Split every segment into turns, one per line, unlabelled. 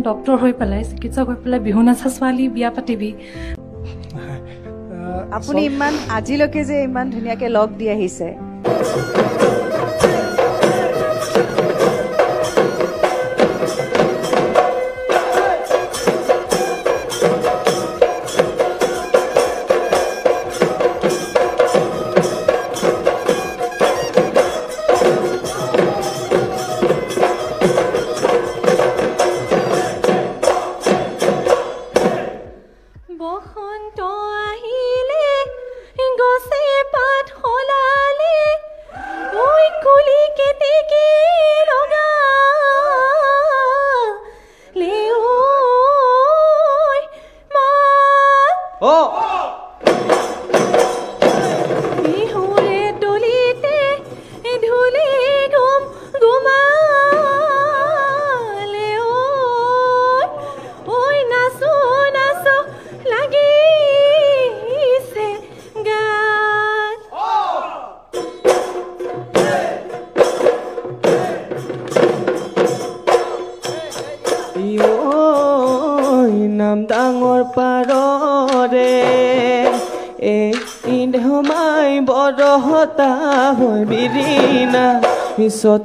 Doctor হৈ পেলাই চিকিৎসক হৈ পেলাই বিহু নাচা ছোৱালী বিয়া পাতিবি
আপুনি ইমান আজিলৈকে যে ইমান ধুনীয়াকে লগ দি আহিছে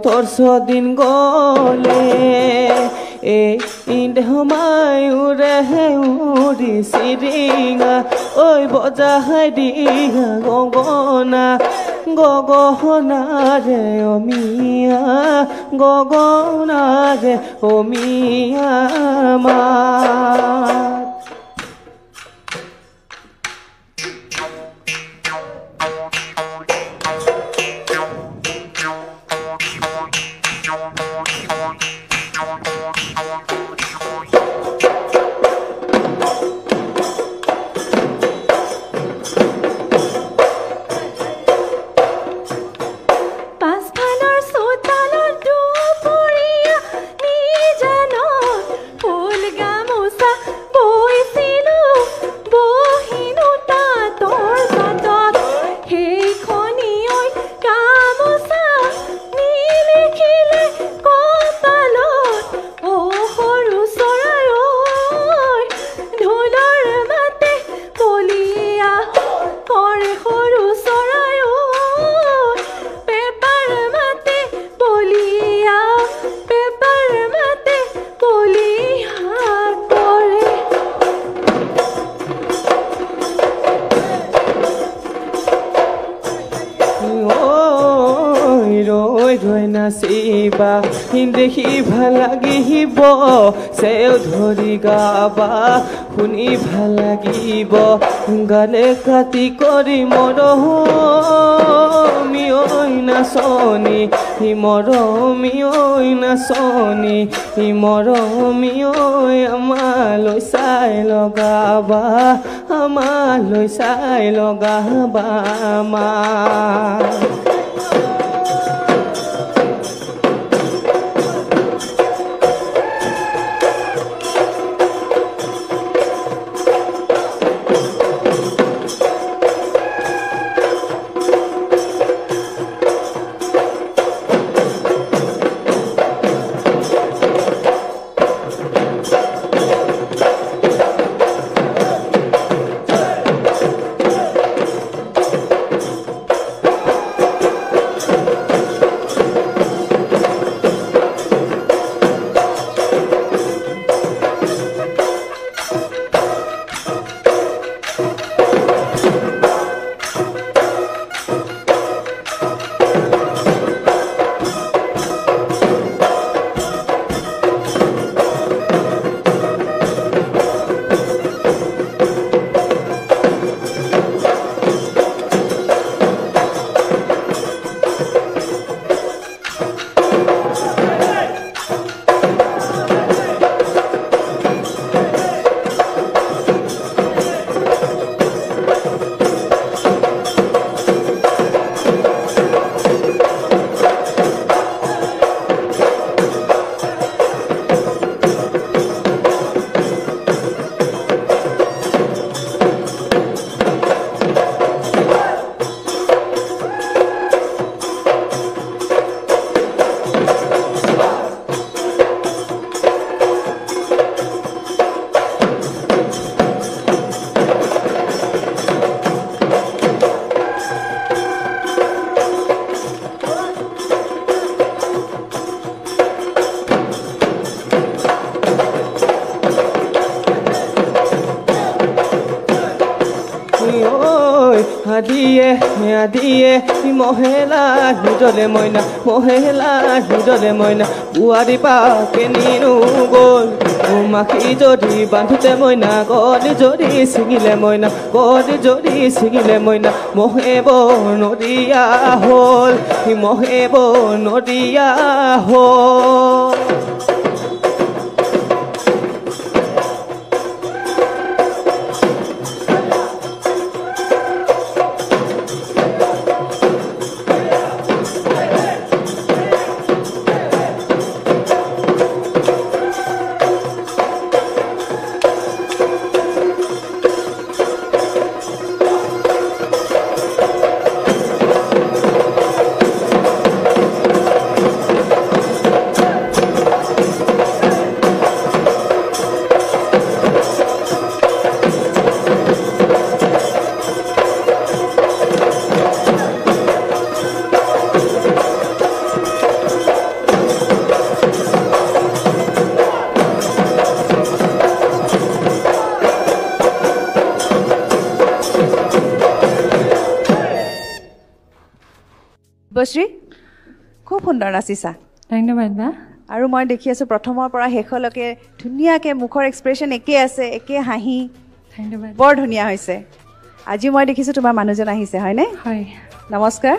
তোর সদিন গলে ইন্দেহমাই উড়ে উড়ি সিরিঙা ওই বজাহাই দিঙা গগনা গগনা রে অমিয়া গগনা রে অমিয়া মা নাচিবা দেখিবা লাগিব চেও ধৰি গাবা শুনি ভাল লাগিব গালে কাটি কৰি মৰমি ঐ নাচনি মৰমি ঐ নাচনি মৰমি ঐ আমালৈ চাই লগাবা আমালৈ চাই লগাবা মা
মিয়া দিয়ে মহেলা নিজলে মইনা মহেলা নিজলে মইনা বুয়ারি পাকে নিনু গল মাখি যদি বান্ধুতে মইনা গলি যদি ছিঙিলে মইনা গলি যদি ছিঙিলে মইনা মহেব নদিয়া হল মহেব নদিয়া হল
বশ্ৰী খুব সুন্দৰ নাচিছা
ধন্যবাদ বা
আৰু মই দেখি আছো প্ৰথমৰ পৰা শেষলৈকে ধুনীয়াকৈ মুখৰ এক্সপ্ৰেশ্যন একে আছে একে হাঁহি
ধন্যবাদ
বৰ ধুনীয়া হৈছে আজি মই দেখিছোঁ তোমাৰ মানুহজন আহিছে হয়নে
হয়
নমস্কাৰ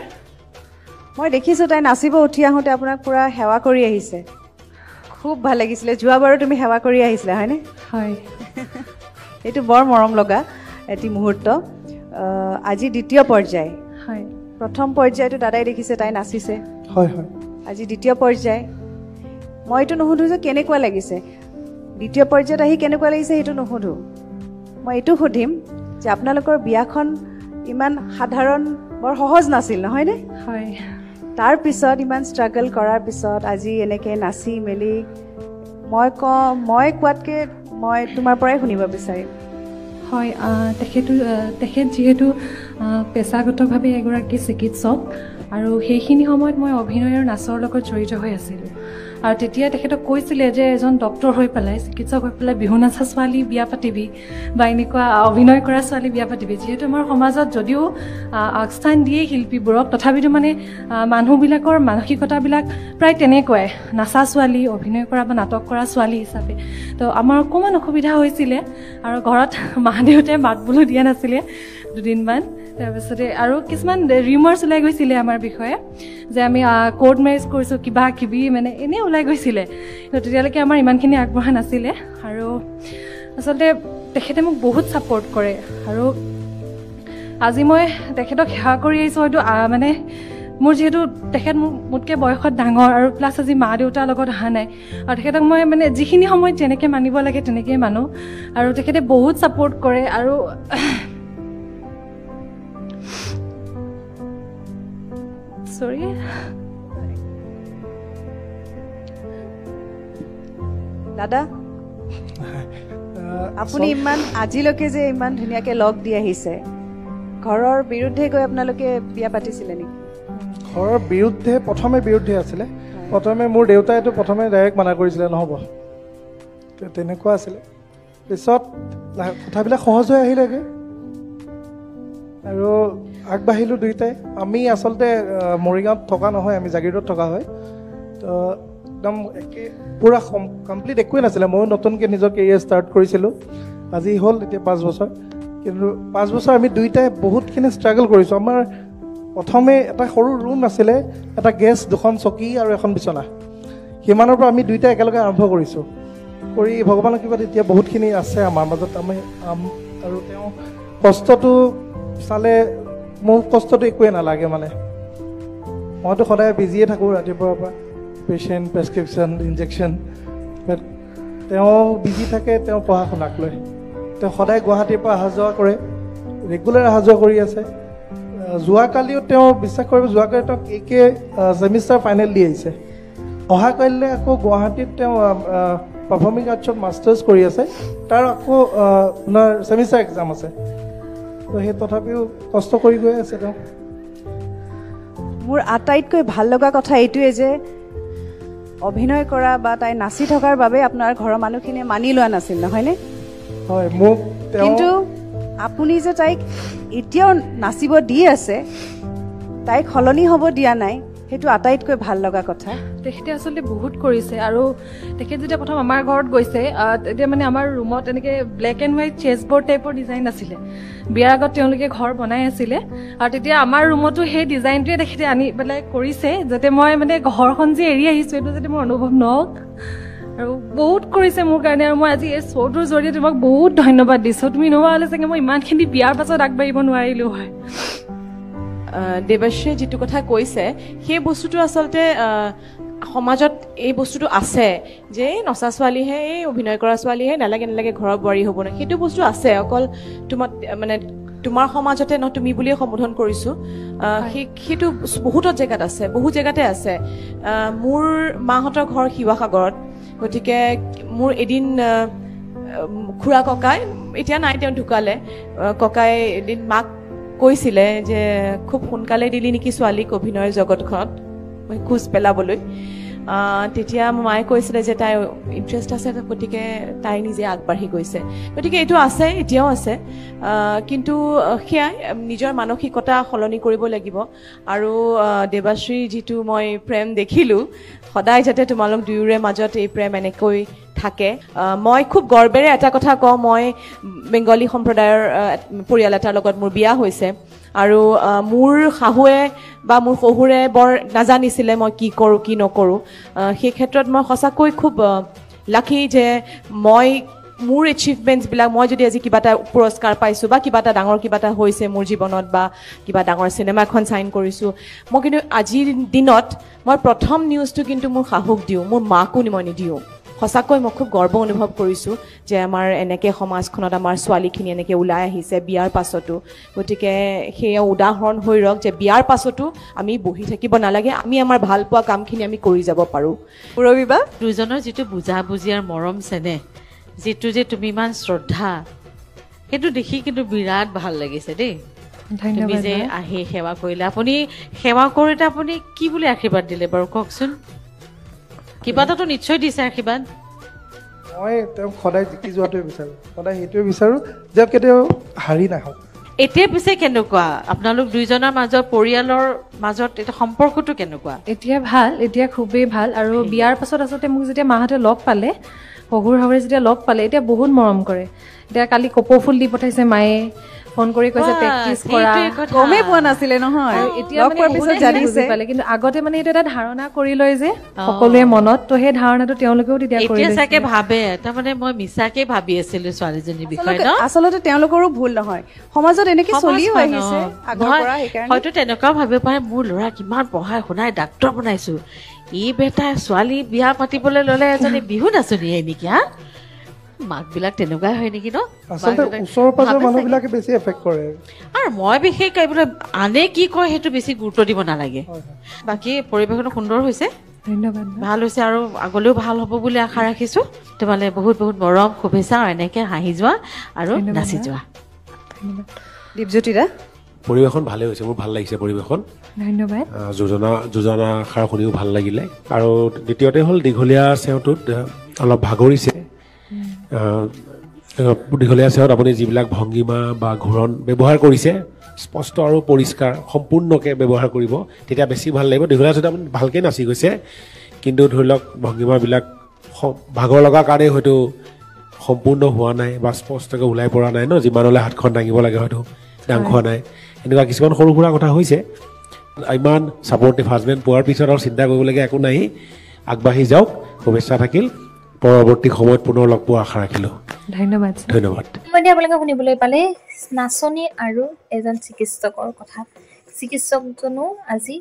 মই দেখিছোঁ তাই নাচিব উঠি আহোঁতে আপোনাক পূৰা সেৱা কৰি আহিছে খুব ভাল লাগিছিলে যোৱাবাৰো তুমি সেৱা কৰি আহিছিলা হয়নে
হয়
এইটো বৰ মৰম লগা এটি মুহূৰ্ত আজি দ্বিতীয় পৰ্যায়
হয়
প্ৰথম পৰ্যায়টো দাদাই দেখিছে তাই নাচিছে
হয় হয়
আজি দ্বিতীয় পৰ্যায় মই এইটো নুসুধোঁ যে কেনেকুৱা লাগিছে দ্বিতীয় পৰ্যায়ত আহি কেনেকুৱা লাগিছে সেইটো নুসুধোঁ মই এইটো সুধিম যে আপোনালোকৰ বিয়াখন ইমান সাধাৰণ বৰ সহজ নাছিল নহয়নে
হয়
তাৰপিছত ইমান ষ্ট্ৰাগল কৰাৰ পিছত আজি এনেকৈ নাচি মেলি মই কোৱাতকৈ মই তোমাৰ পৰাই শুনিব বিচাৰিম
হয় তেখেত যিহেতু পেছাগতভাৱে এগৰাকী চিকিৎসক আৰু সেইখিনি সময়ত মই অভিনয় আৰু নাচৰ লগত জড়িত হৈ আছিলোঁ আৰু তেতিয়া তেখেতক কৈছিলে যে এজন ডক্টৰ হৈ পেলাই চিকিৎসক হৈ পেলাই বিহু নাচা ছোৱালী বিয়া পাতিবি বা এনেকুৱা অভিনয় কৰা ছোৱালী বিয়া পাতিবি যিহেতু আমাৰ সমাজত যদিও আগস্থান দিয়ে শিল্পীবোৰক তথাপিতো মানে মানুহবিলাকৰ মানসিকতাবিলাক প্ৰায় তেনেকুৱাই নাচা ছোৱালী অভিনয় কৰা বা নাটক কৰা ছোৱালী হিচাপে তো আমাৰ অকণমান অসুবিধা হৈছিলে আৰু ঘৰত মা দেউতাই মাত বোলো দিয়া নাছিলে দুদিনমান তাৰপিছতে আৰু কিছুমান ৰিমাৰ্ছ ওলাই গৈছিলে আমাৰ বিষয়ে যে আমি কোৰ্ট মেৰেজ কৰিছোঁ কিবা কিবি মানে এনেই ওলাই গৈছিলে তো তেতিয়ালৈকে আমাৰ ইমানখিনি আগবঢ়া নাছিলে আৰু আচলতে তেখেতে মোক বহুত ছাপৰ্ট কৰে আৰু আজি মই তেখেতক সেৱা কৰি আহিছোঁ হয়তো মানে মোৰ যিহেতু তেখেত মোতকৈ বয়সত ডাঙৰ আৰু প্লাছ আজি মা দেউতাৰ লগত অহা নাই আৰু তেখেতক মই মানে যিখিনি সময়ত যেনেকৈ মানিব লাগে তেনেকৈয়ে মানো আৰু তেখেতে বহুত ছাপৰ্ট কৰে আৰু সৰি
দাদা আপুনি ইমান আজিলৈকে যে ইমান ধুনীয়াকৈ লগ দি আহিছে ঘৰৰ বিৰুদ্ধে গৈ আপোনালোকে বিয়া পাতিছিলে নেকি
ঘৰৰ বিৰুদ্ধে বিৰুদ্ধে আছিলে প্ৰথমে মোৰ দেউতাইতো প্ৰথমে ডাইৰেক্ট মানা কৰিছিলে নহ'ব তেনেকুৱা আছিলে পিছত কথাবিলাক সহজ হৈ আহিলেগৈ আৰু আগবাঢ়িলোঁ দুয়োটাই আমি আচলতে মৰিগাঁৱত থকা নহয় আমি জাগিৰোডত থকা হয় তো একদম একে পূৰা কমপ্লিট একোৱেই নাছিলে ময়ো নতুনকৈ নিজৰ কেৰিয়াৰ ষ্টাৰ্ট কৰিছিলোঁ আজি হ'ল এতিয়া 5 বছৰ কিন্তু 5 বছৰ আমি দুয়োটাই বহুতখিনি ষ্ট্ৰাগল কৰিছোঁ আমাৰ প্ৰথমে এটা সৰু ৰুম আছিলে এটা গেছ 2খন চকী আৰু এখন বিচনা সিমানৰ পৰা আমি দুয়োটাই একেলগে আৰম্ভ কৰিছোঁ কৰি ভগৱানৰ কৃপাত এতিয়া বহুতখিনি আছে আমাৰ মাজত আমি আৰু তেওঁ কষ্টটো চালে মোৰ কষ্টটো একোৱে নালাগে মানে মইতো সদায় বিজিয়ে থাকোঁ ৰাতিপুৱাৰ পৰা পেচেণ্ট প্ৰেছক্ৰিপশ্যন ইনজেকশ্যন তেওঁ বিজি থাকে তেওঁ পঢ়া শুনাক লৈ তেওঁ সদায় গুৱাহাটীৰ পৰা অহা যোৱা কৰে ৰেগুলাৰ অহা যোৱা কৰি আছে যোৱাকালিও তেওঁ বিশ্বাস কৰিব যোৱাকালি তেওঁ কে ছেমিষ্টাৰ ফাইনেল দি আহিছে অহাকালিলৈ আকৌ গুৱাহাটীত তেওঁ পাৰফৰ্মিং আৰ্টছত মাষ্টাৰ্ছ কৰি আছে তাৰ আকৌ আপোনাৰ ছেমিষ্টাৰ এক্সাম আছে তো সেই তথাপিও কষ্ট কৰি গৈ আছে তেওঁ
মোৰ আটাইতকৈ ভাল লগা কথা এইটোৱে যে অভিনয় কৰা বা তাই নাচি থকাৰ বাবে আপোনাৰ ঘৰৰ মানুহখিনিয়ে মানি লোৱা নাছিল নহয়নে
হয় মোক
কিন্তু আপুনি যে তাইক এতিয়াও নাচিব দি আছে, তাইক সলনি হ'ব দিয়া নাই, সেইটো আটাইতকৈ ভাল লগা কথা।
তেখেতে আচলতে বহুত কৰিছে আৰু তেখেত যেতিয়া প্ৰথম আমাৰ ঘৰত গৈছে তেতিয়া মানে আমাৰ ৰুমত এনেকৈ ব্লেক এণ্ড হোৱাইট চেছবৰ্ড টাইপৰ ডিজাইন আছিলে। বিয়াৰ আগত তেওঁলোকে ঘৰ বনাই আছিলে আৰু তেতিয়া আমাৰ ৰুমতো সেই ডিজাইনটোৱে তেখেতে আনি পেলাই কৰিছে, যাতে মই মানে ঘৰখন যে এৰি আহিছোঁ এইটো যাতে মোৰ অনুভৱ নহওক। আৰু বহুত কৰিছে মোৰ কাৰণে, আৰু মই আজি এই শ্ব'টোৰ জৰিয়তে তোমাক বহুত ধন্যবাদ দিছোঁ। তুমি নোহোৱা হ'লে চাগে মই ইমানখিনি বিয়াৰ পাছত আগবাঢ়িব নোৱাৰিলোঁ হয়।
দেৱশ্ৰীয়ে যিটো কথা কৈছে সেই বস্তুটো আচলতে সমাজত এই বস্তুটো আছে যে এই নচা ছোৱালীহে, এই অভিনয় কৰা ছোৱালীহে, নালাগে ঘৰৰ বোৱাৰী হ'ব নহয়, সেইটো বস্তু আছে। অকল তোমাৰ সমাজতে নহয়, তুমি বুলিয়ে সম্বোধন কৰিছোঁ, সেইটো বহুত জেগাত আছে, বহু জেগাতে আছে। মোৰ মাহঁতৰ ঘৰ শিৱসাগৰত, গতিকে মোৰ এদিন খুৰা ককাই, এতিয়া নাই, তেওঁ ঢুকালে, ককাই এদিন মাক কৈছিলে যে খুব সোনকালে দিলি নেকি ছোৱালীক অভিনয়ৰ জগতখনত খোজ পেলাবলৈ। তেতিয়া মায়ে কৈছিলে যে তাইৰ ইণ্টাৰেষ্ট আছে, গতিকে তাই নিজে আগবাঢ়ি গৈছে। গতিকে এইটো আছে, এতিয়াও আছে, কিন্তু সেয়াই নিজৰ মানসিকতা সলনি কৰিব লাগিব। আৰু দেৱাশ্ৰীৰ যিটো মই প্ৰেম দেখিলোঁ, সদায় যাতে তোমালোক দুয়োৰে মাজত এই প্ৰেম এনেকৈ থাকে। মই খুব গৰ্বেৰে এটা কথা কওঁ, মই বেংগলী সম্প্ৰদায়ৰ পৰিয়াল এটাৰ লগত মোৰ বিয়া হৈছে, আৰু মোৰ শাহুৱে বা মোৰ শহুৰে বৰ নাজানিছিলে মই কি কৰোঁ কি নকৰোঁ। সেই ক্ষেত্ৰত মই সঁচাকৈ খুব লাকি যে মোৰ এচিভমেণ্টছবিলাক, মই যদি আজি কিবা এটা পুৰস্কাৰ পাইছোঁ বা কিবা এটা ডাঙৰ কিবা এটা হৈছে মোৰ জীৱনত, বা কিবা ডাঙৰ চিনেমা এখন চাইন কৰিছোঁ, মই কিন্তু আজিৰ দিনত মই প্ৰথম নিউজটো কিন্তু মোৰ শাহুক দিওঁ, মোৰ মাকো মই নিদিওঁ। সঁচাকৈ মই খুব গৰ্ব অনুভৱ কৰিছোঁ যে আমাৰ এনেকৈ সমাজখনত আমাৰ ছোৱালীখিনি এনেকৈ ওলাই আহিছে বিয়াৰ পাছতো। গতিকে সেয়া উদাহৰণ হৈ ৰওক যে বিয়াৰ পাছতো আমি বহি থাকিব নালাগে, আমি আমাৰ ভাল পোৱা কামখিনি আমি কৰি যাব পাৰোঁ।
পূৰবীবা, দুজনৰ যিটো বুজাবুজি আৰু মৰম চেনেহ, যিটো যে তুমি ইমান শ্ৰদ্ধা, সেইটো দেখি কিন্তু বিৰাট ভাল লাগিছে দেই। তুমি যে আহি সেৱা কৰিলে, আপুনি সেৱা কৰোঁতে আপুনি কি বুলি আশীৰ্বাদ দিলে বাৰু কওকচোন? কিবা এটাতো নিশ্চয় দিছে আশীৰ্বাদ।
মই তেওঁক সদায় জিকি যোৱাটোৱে বিচাৰোঁ, সদায় সেইটোৱে বিচাৰোঁ যে কেতিয়াও হাৰি নাহক।
এতিয়া পিছে কেনেকুৱা আপোনালোক দুইজনৰ মাজত, পৰিয়ালৰ মাজত এটা সম্পৰ্কটো কেনেকুৱা?
এতিয়া ভাল, এতিয়া খুবেই ভাল। আৰু বিয়াৰ পাছত আচলতে মোক যেতিয়া মাহঁতে লগ পালে, শহুৰ শাহুৰে যেতিয়া লগ পালে, এতিয়া বহুত মৰম কৰে। এতিয়া কালি কপৌ ফুল দি পঠাইছে মায়ে, ফোন কৰি কৈছে প্ৰেক্টিচ কৰা।
গমেই পোৱা নাছিলে নহয়,
এতিয়া পিছত জানিছে। কিন্তু আগতে মানে এইটো এটা ধাৰণা কৰি লয় যে সকলোৱে মনত, তো সেই ধাৰণাটো তেওঁলোকেও তেতিয়া কৰি লৈছে।
চাগে ভাবে তাৰমানে মই মিছাকে ভাবি আছিলো ছোৱালীজনীৰ বিষয়ে।
আচলতে তেওঁলোকৰো ভুল নহয়, সমাজত এনেকে চলিও আহিছে আগৰ পৰা।
হয়তো তেনেকুৱাও ভাবিব পাৰে মোৰ ল'ৰা কিমান পঢ়াই শুনাই ডাক্তৰ বনাইছো, ই বেটা ছোৱালী বিয়া পাতিবলৈ ল'লে এজনী বিহু নাচনীয়ে নেকি? হা, মাকবিলাক তেনেকুৱাই হয় নেকি ন?
আচলতে ওচৰৰ পাজৰৰ মানুহবিলাকে বেছি এফেক্ট কৰে।
আৰু মই বিশেষকৈ এইবোলে আনে কি কয় সেইটো বেছি গুৰুত্ব দিব নালাগে। বাকী পৰিৱেশটো সুন্দৰ হৈছে,
ধন্যবাদ,
ভাল হৈছে, আৰু আগলৈও ভাল হ'ব বুলি আশা ৰাখিছোঁ। তোমালে বহুত বহুত মৰম, শুভেচ্ছা, আৰু এনেকৈ হাঁহি যোৱা আৰু নাচি যোৱা।
দীপজ্যোতি দা,
পৰিৱেশন ভালে হৈছে, মোৰ ভাল লাগিছে পৰিৱেশন।
ধন্যবাদ।
যোজনা আখৰা শুনিও ভাল লাগিলে। আৰু দ্বিতীয়তে হ'ল দীঘলীয়া চেওটোত অলপ ভাগৰিছে। দীঘলীয়া চেওত আপুনি যিবিলাক ভংগীমা বা ঘূৰণ ব্যৱহাৰ কৰিছে, স্পষ্ট আৰু পৰিষ্কাৰ সম্পূৰ্ণকৈ ব্যৱহাৰ কৰিব, তেতিয়া বেছি ভাল লাগিব। দীঘলীয়া চেওত আপুনি ভালকৈ নাচি গৈছে, কিন্তু ধৰি লওক ভংগীমাবিলাক ভাগৰ লগাৰ কাৰণেই হয়তো সম্পূৰ্ণ হোৱা নাই বা স্পষ্টকৈ ওলাই পৰা নাই ন, যিমানলৈ হাতখন দাঙিব লাগে হয়তো দাং খোৱা নাই। এনেকুৱা কিছুমান সৰু সুৰা কথা হৈছে। ইমান ছাপৰ্টিভ হাজবেণ্ড পোৱাৰ পিছত আৰু চিন্তা কৰিবলগীয়া একো নাই, আগবাঢ়ি যাওক, শুভেচ্ছা থাকিল। পৰৱৰ্তী সময়ত পুনৰ লগ পোৱা আশা ৰাখিলোঁ।
ধন্যবাদ।
ধন্যবাদ। আপোনালোকে শুনিবলৈ পালে নাচনী আৰু এজন চিকিৎসকৰ কথা। চিকিৎসকজনো আজি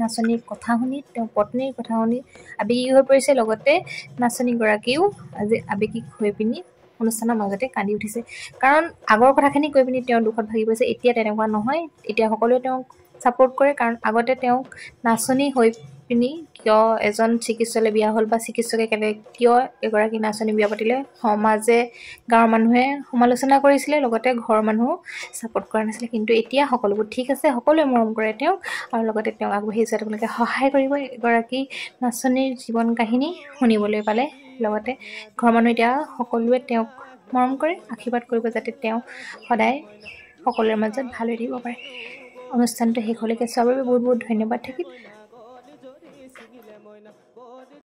নাচনীৰ কথা শুনি, তেওঁৰ পত্নীৰ কথা শুনি আৱেগিক হৈ পৰিছে, লগতে নাচনীগৰাকীও আজি আৱেগিক হৈ পিনি অনুষ্ঠানৰ মাজতে কান্দি উঠিছে। কাৰণ আগৰ কথাখিনি কৈ পিনি তেওঁ দুখত ভাগি পৰিছে। এতিয়া তেনেকুৱা নহয়, এতিয়া সকলোৱে তেওঁক ছাপোৰ্ট কৰে। কাৰণ আগতে তেওঁক নাচনী হৈ পিনি কিয় এজন চিকিৎসকলৈ বিয়া হ'ল, বা চিকিৎসকে কিয় এগৰাকী নাচনী বিয়া পাতিলে, সমাজে, গাঁৱৰ মানুহে সমালোচনা কৰিছিলে, লগতে ঘৰৰ মানুহো ছাপোৰ্ট কৰা নাছিলে। কিন্তু এতিয়া সকলোবোৰ ঠিক আছে, সকলোৱে মৰম কৰে তেওঁক, আৰু লগতে তেওঁক আগবাঢ়ি যোৱাত আপোনালোকে সহায় কৰিব। এগৰাকী নাচনীৰ জীৱন কাহিনী শুনিবলৈ পালে, লগতে ঘৰৰ মানুহ এতিয়া সকলোৱে তেওঁক মৰম কৰে, আশীৰ্বাদ কৰিব যাতে তেওঁ সদায় সকলোৰে মাজত ভাল হৈ থাকিব পাৰে। অনুষ্ঠানটো শেষলৈকে চোৱাৰ বাবে বহুত বহুত ধন্যবাদ থাকিল।